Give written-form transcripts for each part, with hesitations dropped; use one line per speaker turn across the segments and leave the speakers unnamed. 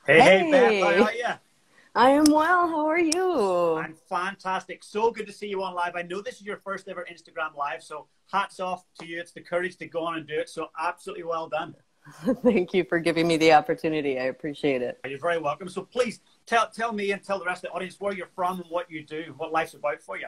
Hey, Beth, how
Hey,
are you?
I am well. How are you?
I'm fantastic. So good to see you on live. I know this is your first ever Instagram live, so hats off to you. It's the courage to go on and do it. So absolutely well done.
Thank you for giving me the opportunity. I appreciate it.
You're very welcome. So please tell me and tell the rest of the audience where you're from and what you do, what life's about for you.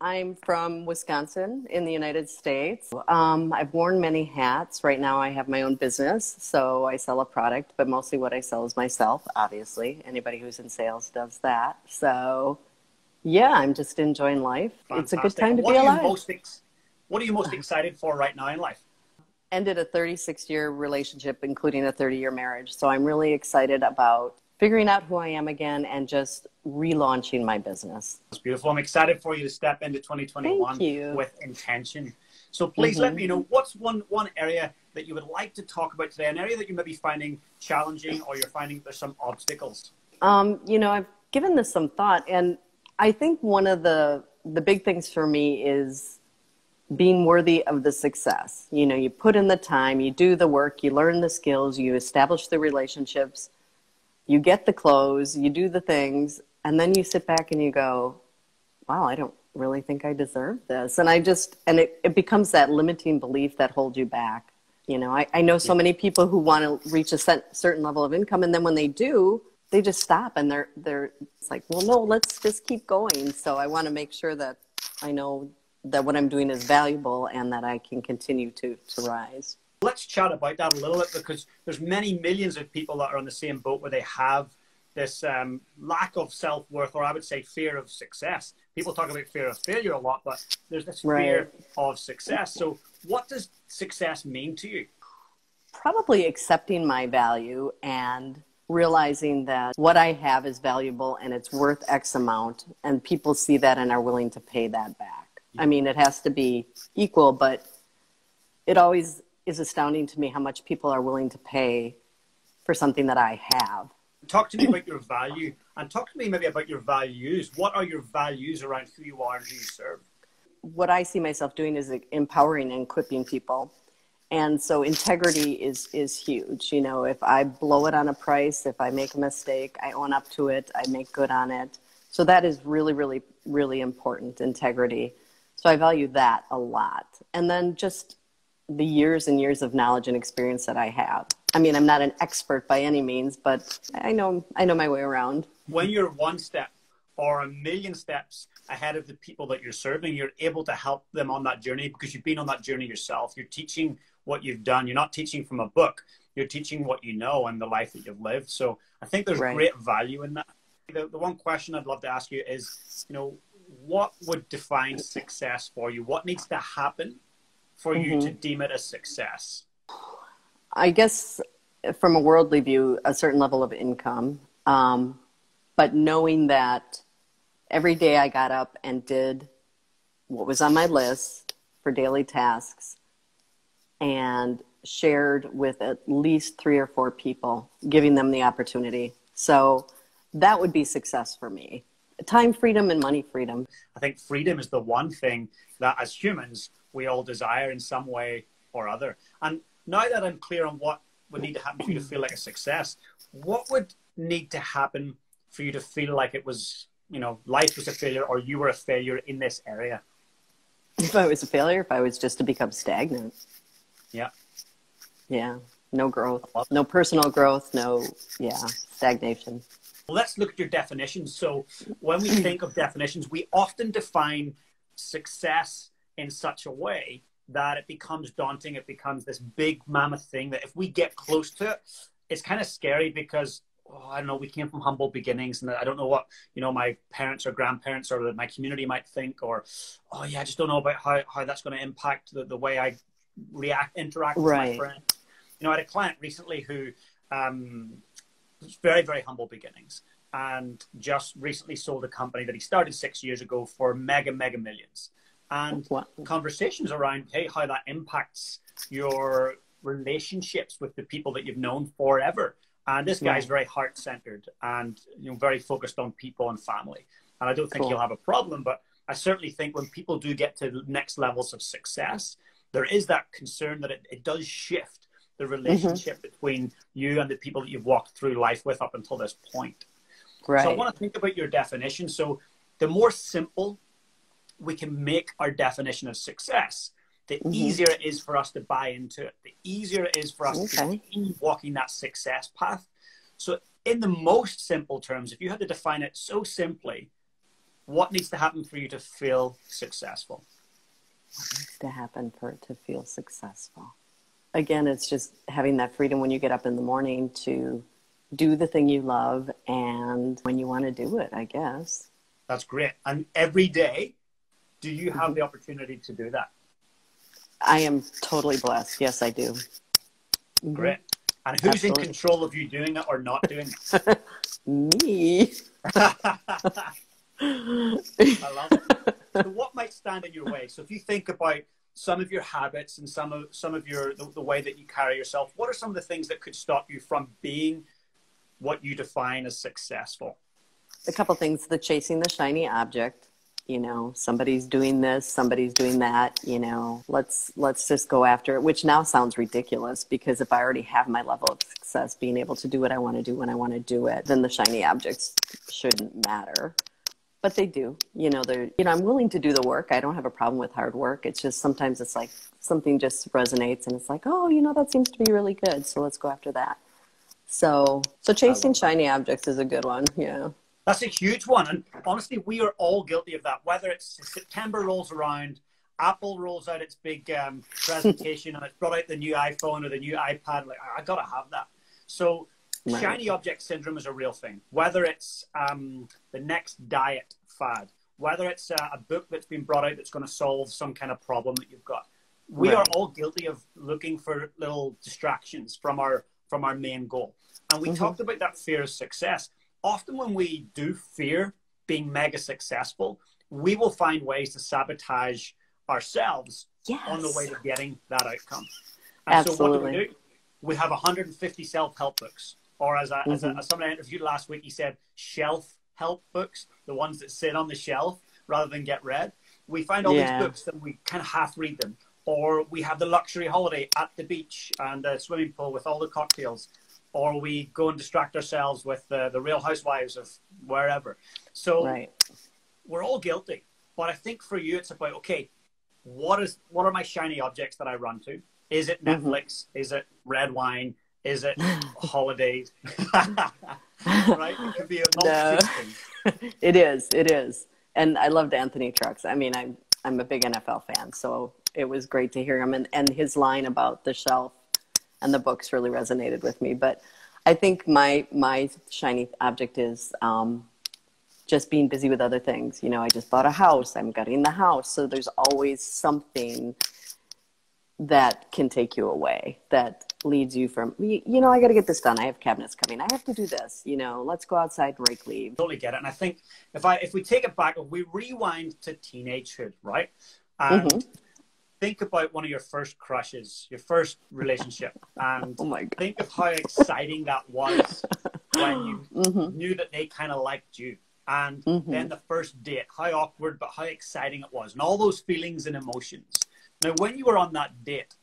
I'm from Wisconsin in the United States. I've worn many hats. Right now I have my own business, so I sell a product, but mostly what I sell is myself, obviously. Anybody who's in sales does that. So, yeah, I'm just enjoying life. It's a good
Fantastic.
time
And
to be alive.
what are you most excited for right now in life?
Ended a 36-year relationship, including a 30-year marriage. So I'm really excited about figuring out who I am again and just relaunching my business.
It's beautiful. I'm excited for you to step into
Thank
2021
you.
with intention. So please let me know what's one area that you would like to talk about today, an area that you may be finding challenging or you're finding there's some obstacles.
I've given this some thought, and I think one of the big things for me is being worthy of the success. You put in the time, you do the work, you learn the skills, you establish the relationships, you get the clothes, you do the things, and then you sit back and you go, wow, I don't really think I deserve this. And it becomes that limiting belief that holds you back. I know so many people who want to reach a certain level of income, and then when they do, they just stop and it's like, well, no, let's just keep going. So I want to make sure that I know that what I'm doing is valuable and that I can continue to rise.
Let's chat about that a little bit, because there's many millions of people that are on the same boat where they have this lack of self-worth, or I would say fear of success. People talk about fear of failure a lot, but there's this fear of success. So what does success mean to you?
Probably accepting my value and realizing that what I have is valuable and it's worth X amount, and people see that and are willing to pay that back. I mean, it has to be equal, but it always is astounding to me how much people are willing to pay for something that I have.
Talk to me about your value, and talk to me maybe about your values. What are your values around who you are and who you serve?
What I see myself doing is empowering and equipping people. And so integrity is huge. If I blow it on a price, if I make a mistake, I own up to it, I make good on it. So that is really, really, really important, integrity. So I value that a lot. And then just the years and years of knowledge and experience that I have. I mean, I'm not an expert by any means, but I know my way around.
When you're one step or a million steps ahead of the people that you're serving, you're able to help them on that journey because you've been on that journey yourself. You're teaching what you've done. You're not teaching from a book. You're teaching what you know and the life that you've lived. So I think there's great value in that. The one question I'd love to ask you is, what would define success for you? What needs to happen for you to deem it a success?
I guess from a worldly view, a certain level of income, but knowing that every day I got up and did what was on my list for daily tasks and shared with at least 3 or 4 people, giving them the opportunity. So that would be success for me. Time freedom and money freedom.
I think freedom is the one thing that as humans, we all desire in some way or other. And now that I'm clear on what would need to happen for you to feel like a success, what would need to happen for you to feel like it was, life was a failure or you were a failure in this area?
If I was a failure, if I was just to become stagnant.
Yeah.
Yeah. No growth, no personal growth, stagnation.
Let's look at your definitions. So when we think of definitions, we often define success in such a way that it becomes daunting. It becomes this big mammoth thing that if we get close to it, it's kind of scary because, I don't know, we came from humble beginnings and I don't know what, my parents or grandparents or my community might think, or, I just don't know about how that's going to impact the way I interact with my friends. I had a client recently who was very, very humble beginnings and just recently sold a company that he started 6 years ago for mega millions. And conversations around, how that impacts your relationships with the people that you've known forever. And this guy is very heart-centered and very focused on people and family. And I don't think he'll have a problem, but I certainly think when people do get to the next levels of success, there is that concern that it does shift the relationship between you and the people that you've walked through life with up until this point.
Right.
So I want to think about your definition. So the more simple we can make our definition of success, the easier it is for us to buy into it. The easier it is for us to keep walking that success path. So in the most simple terms, if you had to define it so simply, what needs to happen for you to feel successful?
What needs to happen for it to feel successful? Again, it's just having that freedom when you get up in the morning to do the thing you love and when you want to do it, I guess.
That's great. And every day, do you have the opportunity to do that?
I am totally blessed. Yes, I do.
Great. And who's in control of you doing it or not doing it?
Me.
I love it. So what might stand in your way? So if you think about some of your habits and some of your the way that you carry yourself, what are some of the things that could stop you from being what you define as successful?
A couple things. The chasing the shiny object. You know, somebody's doing this, somebody's doing that, you know, let's just go after it, which now sounds ridiculous because if I already have my level of success, being able to do what I want to do when I want to do it, then the shiny objects shouldn't matter. But they do, you know, I'm willing to do the work. I don't have a problem with hard work. It's just sometimes it's like something just resonates and it's like, oh, you know, that seems to be really good. So let's go after that. So chasing shiny objects is a good one. Yeah.
That's a huge one. And honestly, we are all guilty of that. Whether it's September rolls around, Apple rolls out its big presentation and it's brought out the new iPhone or the new iPad, like, I got to have that. So shiny object syndrome is a real thing. Whether it's the next diet fad, whether it's a book that's been brought out that's going to solve some kind of problem that you've got. We are all guilty of looking for little distractions from our main goal. And we talked about that fear of success. Often when we do fear being mega successful, we will find ways to sabotage ourselves on the way to getting that outcome. And so what do? We have 150 self-help books. Or as someone I interviewed last week, he said shelf help books, the ones that sit on the shelf rather than get read. We find all these books and we kind of half read them. Or we have the luxury holiday at the beach and a swimming pool with all the cocktails. Or we go and distract ourselves with the Real Housewives of wherever. So we're all guilty. But I think for you, it's about, okay, what are my shiny objects that I run to? Is it Netflix? Is it red wine? Is it holidays? Right? It could be a multitude of things.
It is. And I loved Anthony Trucks. I mean, I'm a big NFL fan, so it was great to hear him. And his line about the shelf and the books really resonated with me. But I think my shiny object is just being busy with other things. You know, I just bought a house. I'm gutting the house. So there's always something that can take you away, that leads you from, you know, I got to get this done. I have cabinets coming. I have to do this. You know, let's go outside and rake leaves.
Totally get it. And I think if we take it back, if we rewind to teenagehood, right? And think about one of your first crushes, your first relationship, and think of how exciting that was when you knew that they kind of liked you. And then the first date, how awkward, but how exciting it was. And all those feelings and emotions. Now, when you were on that date,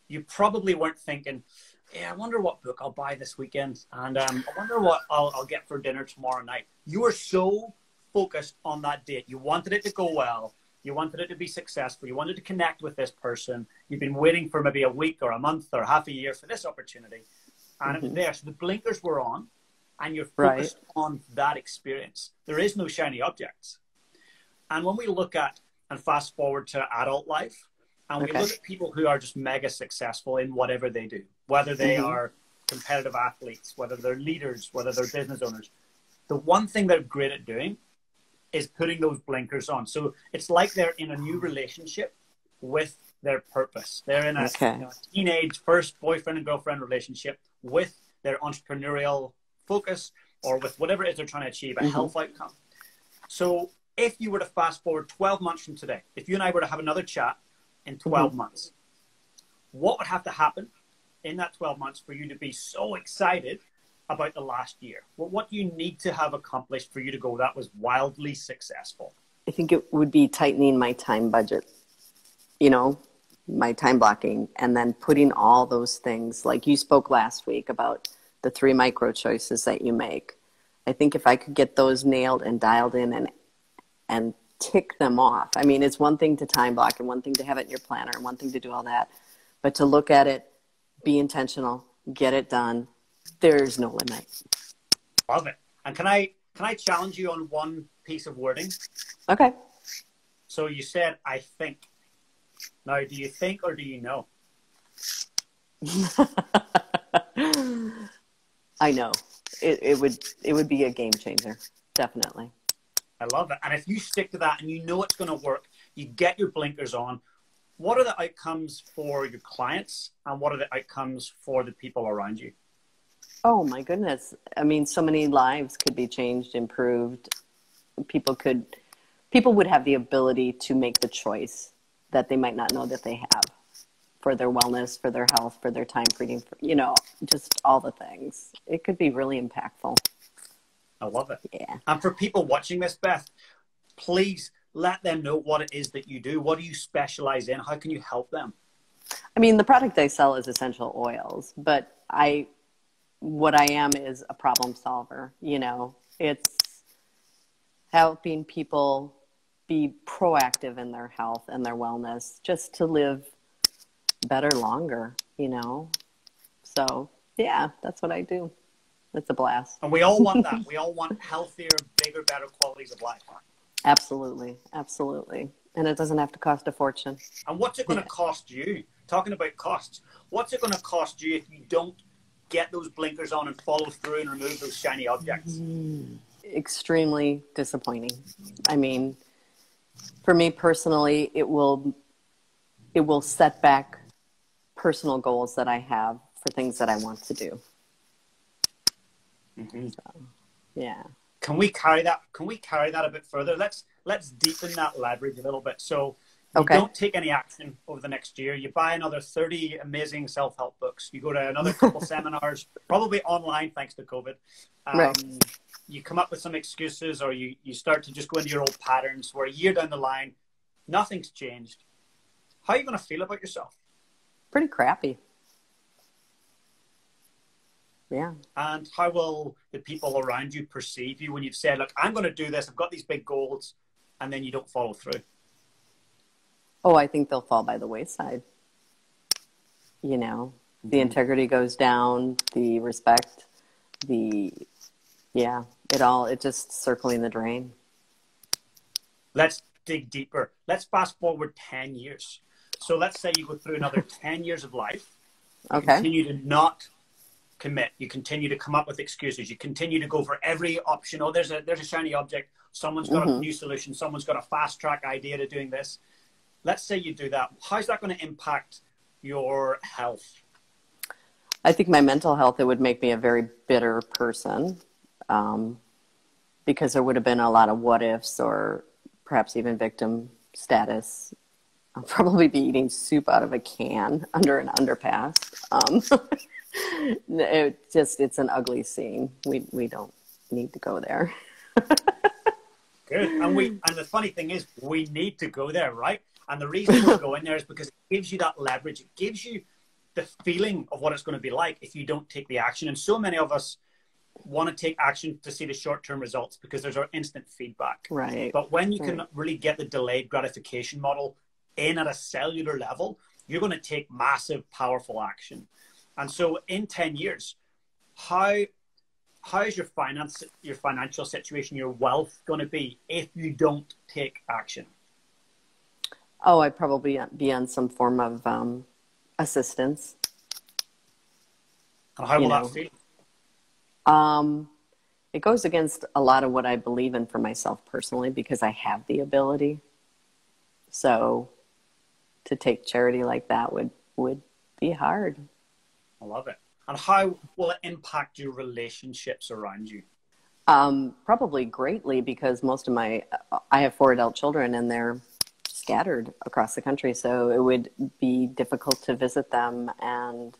you probably weren't thinking, I wonder what book I'll buy this weekend. And I wonder what I'll get for dinner tomorrow night. You were so focused on that date. You wanted it to go well. You wanted it to be successful. You wanted to connect with this person. You've been waiting for maybe a week or a month or half a year for this opportunity. And it was there. So the blinkers were on and you're focused on that experience. There is no shiny objects. And when we look at and fast forward to adult life, and we look at people who are just mega successful in whatever they do, whether they are competitive athletes, whether they're leaders, whether they're business owners, the one thing they're great at doing is putting those blinkers on. So it's like they're in a new relationship with their purpose. They're in a teenage first boyfriend and girlfriend relationship with their entrepreneurial focus or with whatever it is they're trying to achieve, a health outcome. So if you were to fast forward 12 months from today, if you and I were to have another chat in 12 months, what would have to happen in that 12 months for you to be so excited about the last year? Well, what do you need to have accomplished for you to go, that was wildly successful?
I think it would be tightening my time budget. You know, my time blocking, and then putting all those things, like you spoke last week about the 3 micro choices that you make. I think if I could get those nailed and dialed in and tick them off. I mean, it's one thing to time block and one thing to have it in your planner and one thing to do all that, but to look at it, be intentional, get it done. There's no limit.
Love it. And can I challenge you on one piece of wording?
Okay.
So you said, I think. Now, do you think or do you know? I
know. It would be a game changer. Definitely.
I love it. And if you stick to that and you know it's going to work, you get your blinkers on. What are the outcomes for your clients and what are the outcomes for the people around you?
Oh my goodness. I mean, so many lives could be changed, improved. People would have the ability to make the choice that they might not know that they have for their wellness, for their health, for their time freedom, just all the things. It could be really impactful.
I love it.
Yeah.
And for people watching this, Beth, please let them know what it is that you do. What do you specialize in? How can you help them?
I mean, the product I sell is essential oils, but what I am is a problem solver. It's helping people be proactive in their health and their wellness, just to live better longer, So yeah, that's what I do. It's a blast.
And we all want that. We all want healthier, bigger, better qualities of life.
Absolutely. Absolutely. And it doesn't have to cost a fortune.
And what's it going to cost you? Talking about costs, what's it going to cost you if you don't get those blinkers on and follow through and remove those shiny objects?
Extremely disappointing. I mean, for me personally, it will set back personal goals that I have for things that I want to do.
Mm-hmm.
So, yeah.
Can we carry that a bit further? Let's deepen that leverage a little bit. So you don't take any action over the next year. You buy another 30 amazing self-help books. You go to another couple seminars, probably online thanks to COVID.
Right.
You come up with some excuses, or you start to just go into your old patterns where a year down the line, nothing's changed. How are you going to feel about yourself?
Pretty crappy. Yeah.
And how will the people around you perceive you when you've said, look, I'm going to do this, I've got these big goals, and then you don't follow through?
Oh, I think they'll fall by the wayside. The integrity goes down, the respect, it's just circling the drain.
Let's dig deeper. Let's fast forward 10 years. So let's say you go through another 10 years of life. You continue to not commit. You continue to come up with excuses. You continue to go for every option. Oh, there's a shiny object. Someone's got a new solution. Someone's got a fast track idea to doing this. Let's say you do that. How's that going to impact your health?
I think my mental health, it would make me a very bitter person, because there would have been a lot of what ifs, or perhaps even victim status. I'll probably be eating soup out of a can under an underpass. It's an ugly scene. We don't need to go there.
Good. And the funny thing is, we need to go there, right? And the reason we're going there is because it gives you that leverage. It gives you the feeling of what it's going to be like if you don't take the action. And so many of us want to take action to see the short-term results because there's our instant feedback.
Right.
But when you can really get the delayed gratification model in at a cellular level, you're going to take massive, powerful action. And so in 10 years, how is your financial situation, your wealth going to be if you don't take action?
Oh, I'd probably be on some form of assistance.
And how will that feel?
It goes against a lot of what I believe in for myself personally, because I have the ability. So to take charity like that would be hard.
I love it. And how will it impact your relationships around you?
Probably greatly, because I have 4 adult children and they're scattered across the country. So it would be difficult to visit them and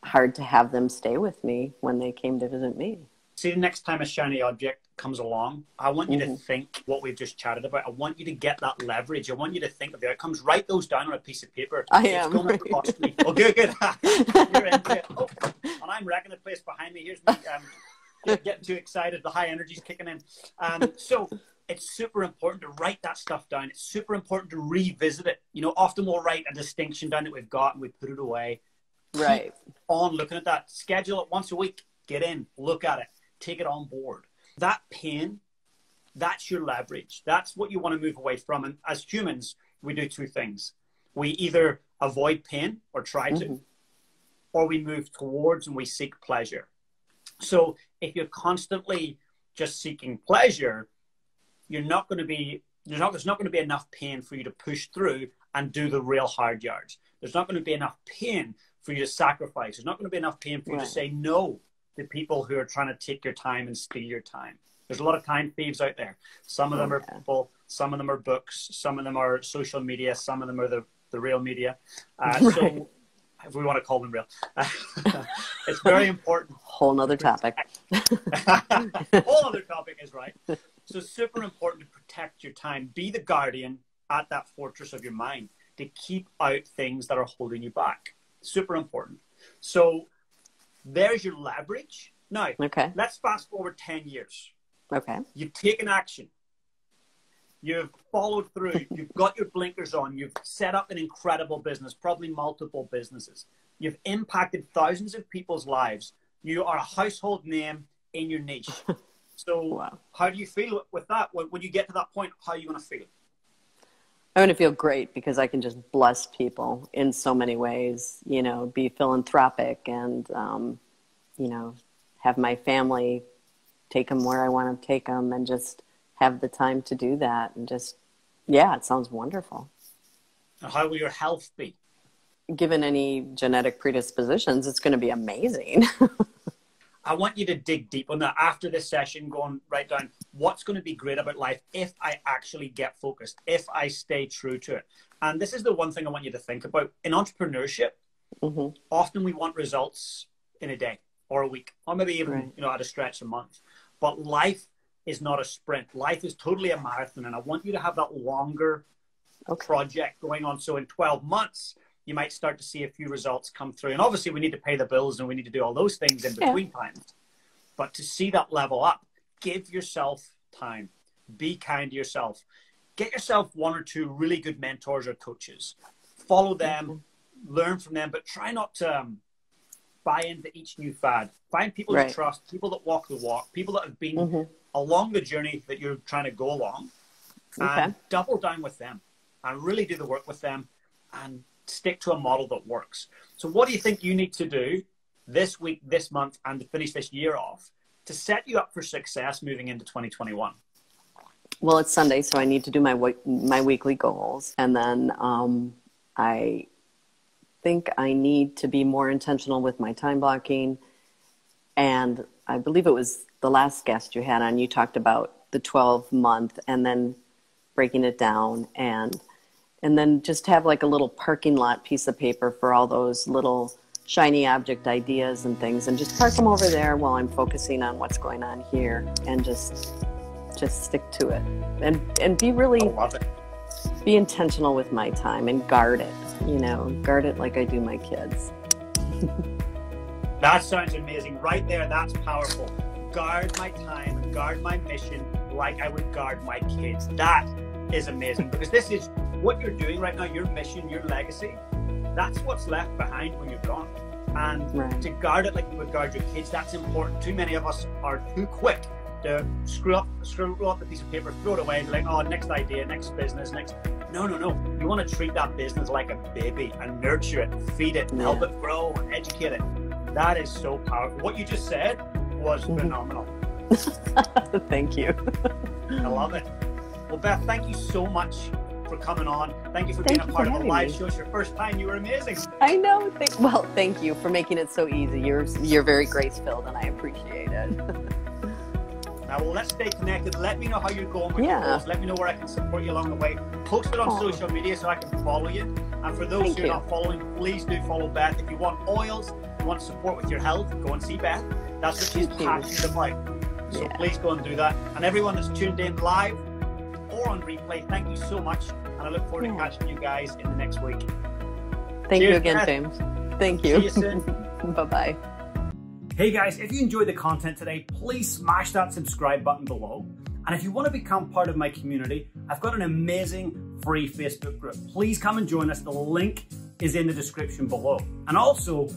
hard to have them stay with me when they came to visit me.
See, the next time a shiny object comes along, I want you to think what we've just chatted about. I want you to get that leverage. I want you to think of the outcomes. Write those down on a piece of paper. It's going to cost me. Oh, good. You're into it. Oh, and I'm wrecking the place behind me. Here's me getting too excited. The high energy's kicking in. So it's super important to write that stuff down. It's super important to revisit it. You know, often we'll write a distinction down that we've got and we put it away.
Right.
Keep on looking at that. Schedule it once a week. Get in. Look at it. Take it on board. That pain, that's your leverage. That's what you want to move away from. And as humans, we do two things. We either avoid pain or try to, or we move towards and we seek pleasure. So if you're constantly just seeking pleasure, there's not going to be enough pain for you to push through and do the real hard yards. There's not going to be enough pain for you to sacrifice. There's not going to be enough pain for you to say no to people who are trying to take your time and steal your time. There's a lot of time thieves out there. Some of them are people, some of them are books, some of them are social media, some of them are the real media. So if we want to call them real, it's very important.
Whole nother topic.
Whole other topic is right. So super important to protect your time. Be the guardian at that fortress of your mind to keep out things that are holding you back. Super important. So there's your leverage. Now, let's fast forward 10 years. Okay. You've taken action. You've followed through. You've got your blinkers on. You've set up an incredible business, probably multiple businesses. You've impacted thousands of people's lives. You are a household name in your niche. So how do you feel with that? When you get to that point, how are you going to feel?
I'm going to feel great because I can just bless people in so many ways, you know, be philanthropic and, you know, have my family take them where I want to take them and just have the time to do that. And just, it sounds wonderful.
How will your health be?
Given any genetic predispositions, it's going to be amazing.
I want you to dig deep on that after this session, go and write down what's going to be great about life if I actually get focused, if I stay true to it. And this is the one thing I want you to think about. In entrepreneurship, often we want results in a day or a week, or maybe even you know, at a stretch a month. But life is not a sprint. Life is totally a marathon. And I want you to have that longer project going on. So in 12 months, you might start to see a few results come through. And obviously we need to pay the bills and we need to do all those things in between times. But to see that level up, give yourself time. Be kind to yourself. Get yourself one or two really good mentors or coaches. Follow them, learn from them, but try not to buy into each new fad. Find people you trust, people that walk the walk, people that have been along the journey that you're trying to go along, and double down with them and really do the work with them and stick to a model that works. So what do you think you need to do this week, this month, and to finish this year off to set you up for success moving into 2021?
Well, it's Sunday, so I need to do my weekly goals. And then I think I need to be more intentional with my time blocking. And I believe it was the last guest you had on, you talked about the 12-month and then breaking it down and then just have like a little parking lot piece of paper for all those little shiny object ideas and things, and just park them over there while I'm focusing on what's going on here, and just stick to it and be really be intentional with my time and guard it, you know, guard it like I do my kids.
That sounds amazing right there. That's powerful. Guard my time and guard my mission like I would guard my kids. That is amazing, because this is what you're doing right now, your mission, your legacy. That's what's left behind when you're gone. And to guard it like you would guard your kids, that's important. Too many of us are too quick to screw up the piece of paper, throw it away, and be like, oh, next idea, next business, next. No. You want to treat that business like a baby and nurture it, feed it, help it grow, and educate it. That is so powerful. What you just said was phenomenal.
Thank you.
I love it. Well, Beth, thank you so much for coming on. Thank you for being a part of the live show. It's your first time. You were amazing.
I know. Thank you for making it so easy. You're very grace-filled, and I appreciate it.
Now, well, let's stay connected. Let me know how you're going with your goals. Let me know where I can support you along the way. Post it on social media so I can follow you. And for those who are not following, please do follow Beth. If you want oils, you want support with your health, go and see Beth. That's what she's passionate about. So please go and do that. And everyone that's tuned in live or on replay, thank you so much. And I look forward to catching you guys in the next week.
Thank you again, James. Thank you.
See you soon.
Bye-bye.
Hey guys, if you enjoyed the content today, please smash that subscribe button below. And if you want to become part of my community, I've got an amazing free Facebook group. Please come and join us. The link is in the description below. And also,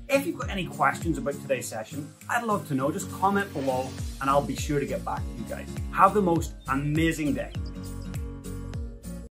if you've got any questions about today's session, I'd love to know. Just comment below and I'll be sure to get back to you guys. Have the most amazing day.